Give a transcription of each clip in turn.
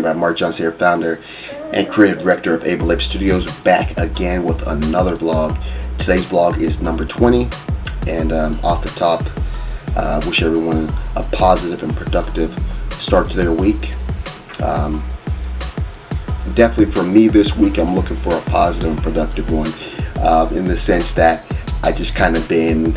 your man Mark Johnson here, founder and creative director of Able Ape Studios, back again with another vlog. Today's vlog is number 20, and off the top, wish everyone a positive and productive start to their week. Definitely for me this week, I'm looking for a positive and productive one, in the sense that I just kind of been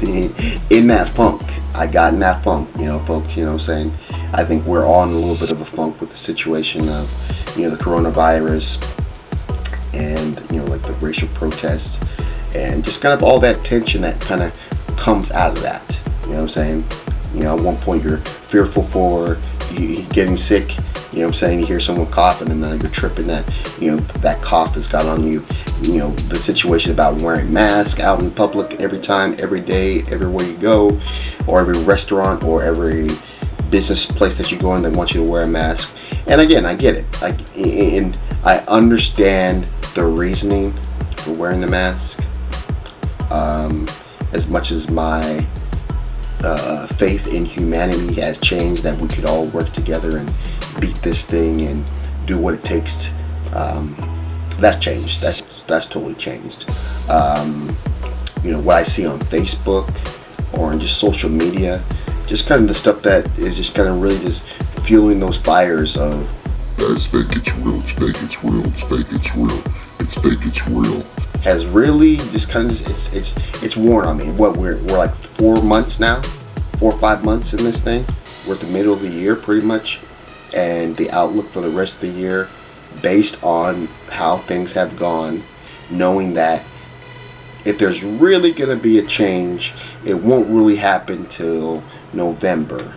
in that funk. I got in that funk, folks, what I'm saying? I think we're all in a little bit of a funk with the situation of, the coronavirus and, like the racial protests and just kind of all that tension that kind of comes out of that. You know what I'm saying? At one point you're fearful for getting sick. You hear someone coughing and then you're tripping that, that cough has got on you. The situation about wearing masks out in public every time, every day, everywhere you go, or every restaurant or every business place that you go in, they want you to wear a mask. And again, I get it. And I understand the reasoning for wearing the mask. As much as my faith in humanity has changed, that we could all work together and beat this thing and do what it takes. That's changed. That's totally changed. What I see on Facebook or on just social media, just kind of the stuff that is just kind of really just fueling those fires of it's fake, it's real, it's fake, it's real, it's fake, it's real, it's fake, it's real, has really just kind of just, it's worn on me. What we're like 4 months now, 4 or 5 months in this thing. We're at the middle of the year pretty much, and the outlook for the rest of the year, based on how things have gone, knowing that if there's really going to be a change, it won't really happen till November,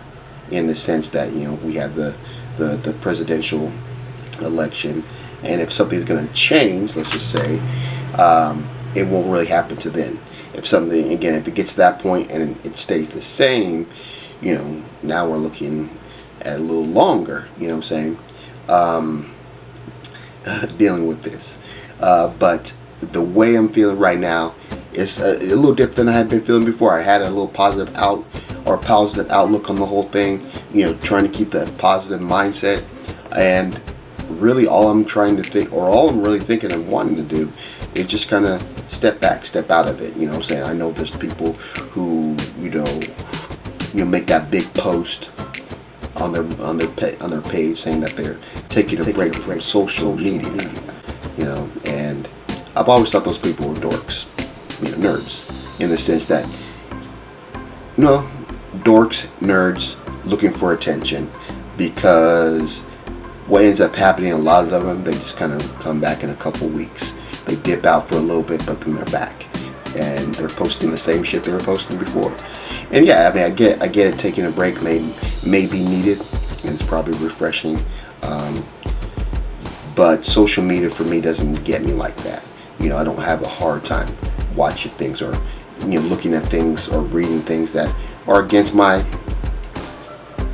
in the sense that we have the presidential election, and if something's going to change, let's just say, it won't really happen to then. If it gets to that point and it stays the same, now we're looking at a little longer, dealing with this. But the way I'm feeling right now is a little different than I had been feeling before. I had a little positive outlook on the whole thing, trying to keep that positive mindset. And really all I'm trying to think, or all I'm really thinking and wanting to do, is just kind of step back, step out of it. I know there's people who, make that big post on their page saying that they're taking a break from social media, and I've always thought those people were dorks, nerds, in the sense that, dorks, nerds, looking for attention, because what ends up happening, a lot of them, they just kind of come back in a couple weeks. They dip out for a little bit, but then they're back, and they're posting the same shit they were posting before. And yeah, I get it. Taking a break may be needed, and it's probably refreshing. But social media for me doesn't get me like that. I don't have a hard time watching things or looking at things or reading things that are against my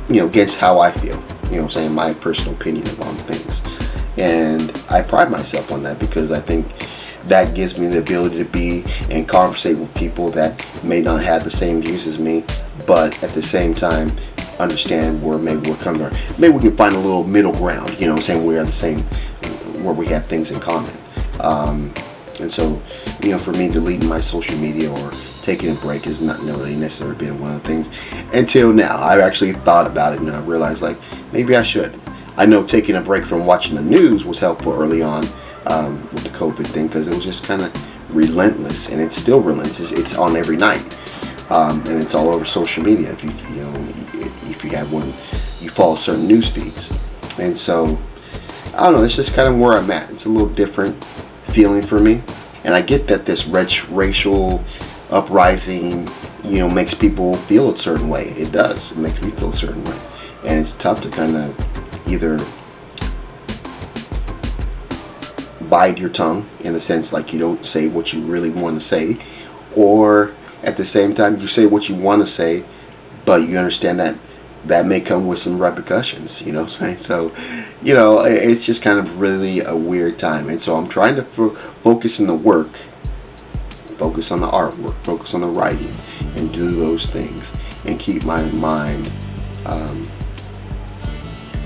against how I feel. My personal opinion on things. And I pride myself on that, because I think that gives me the ability to be and conversate with people that may not have the same views as me, but at the same time understand where maybe we're coming from. Maybe we can find a little middle ground, we are the same, where we have things in common. And so, for me, deleting my social media or taking a break has not really necessarily been one of the things until now. I actually thought about it and I realized, maybe I should. I know taking a break from watching the news was helpful early on with the COVID thing, because it was just kind of relentless, and it's still relentless. It's on every night, and it's all over social media. If you have one, you follow certain news feeds, and so I don't know. It's just kind of where I'm at. It's a little different feeling for me, and I get that this racial uprising, makes people feel a certain way. It does. It makes me feel a certain way, and it's tough to kind of either bide your tongue, in the sense like you don't say what you really want to say, or at the same time you say what you want to say, but you understand that may come with some repercussions, So, it's just kind of really a weird time. And so I'm trying to focus in the work, focus on the artwork, focus on the writing, and do those things, and keep my mind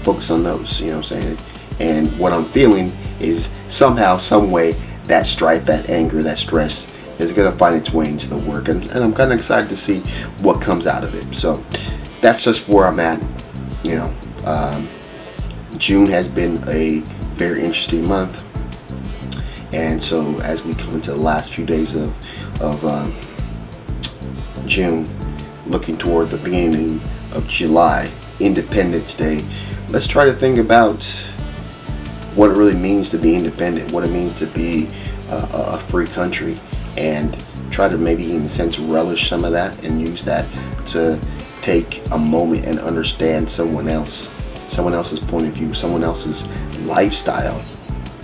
focus on those, And what I'm feeling is somehow, some way, that strife, that anger, that stress is going to find its way into the work. And I'm kind of excited to see what comes out of it. So that's just where I'm at. You know, June has been a very interesting month. And so as we come into the last few days of June, looking toward the beginning of July, Independence Day, let's try to think about what it really means to be independent, what it means to be a free country, and try to maybe in a sense relish some of that and use that to take a moment and understand someone else's point of view, someone else's lifestyle,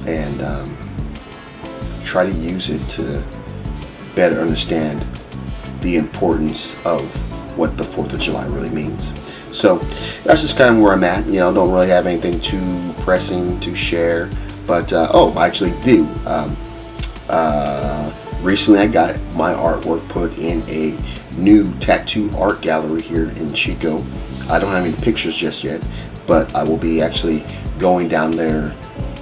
and try to use it to better understand the importance of what the 4th of July really means. So that's just kind of where I'm at. You know, don't really have anything too pressing to share, but I actually do. Recently I got my artwork put in a new tattoo art gallery here in Chico. I don't have any pictures just yet, but I will be actually going down there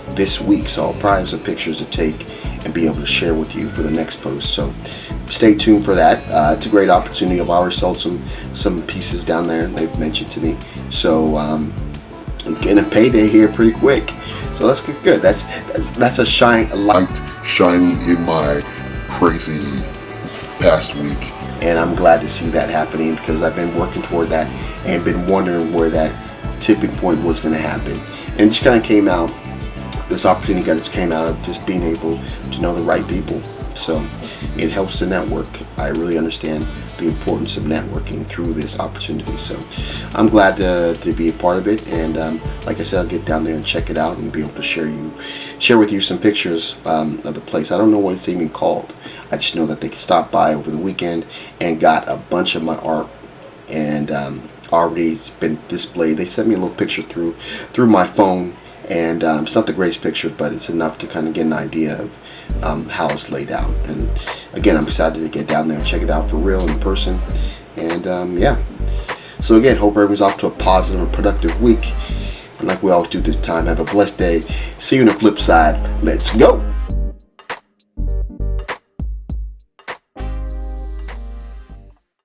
this week, so I'll probably have some pictures to take and be able to share with you for the next post. So stay tuned for that. It's a great opportunity. I've already sold some pieces down there, they've mentioned to me. So getting a payday here pretty quick. So let's get good. That's a light shining in my crazy past week. And I'm glad to see that happening, because I've been working toward that and been wondering where that tipping point was going to happen. And it just kind of came out. This opportunity just came out of just being able to know the right people. So it helps to network. I really understand the importance of networking through this opportunity. So I'm glad to be a part of it. And like I said, I'll get down there and check it out and be able to share with you some pictures of the place. I don't know what it's even called. I just know that they stopped by over the weekend and got a bunch of my art, and already it's been displayed. They sent me a little picture through my phone, and it's not the greatest picture, but it's enough to kind of get an idea of how it's laid out. And again, I'm excited to get down there and check it out for real in person. And yeah, so again, hope everyone's off to a positive and productive week. And like we always do this time, have a blessed day. See you on the flip side. Let's go.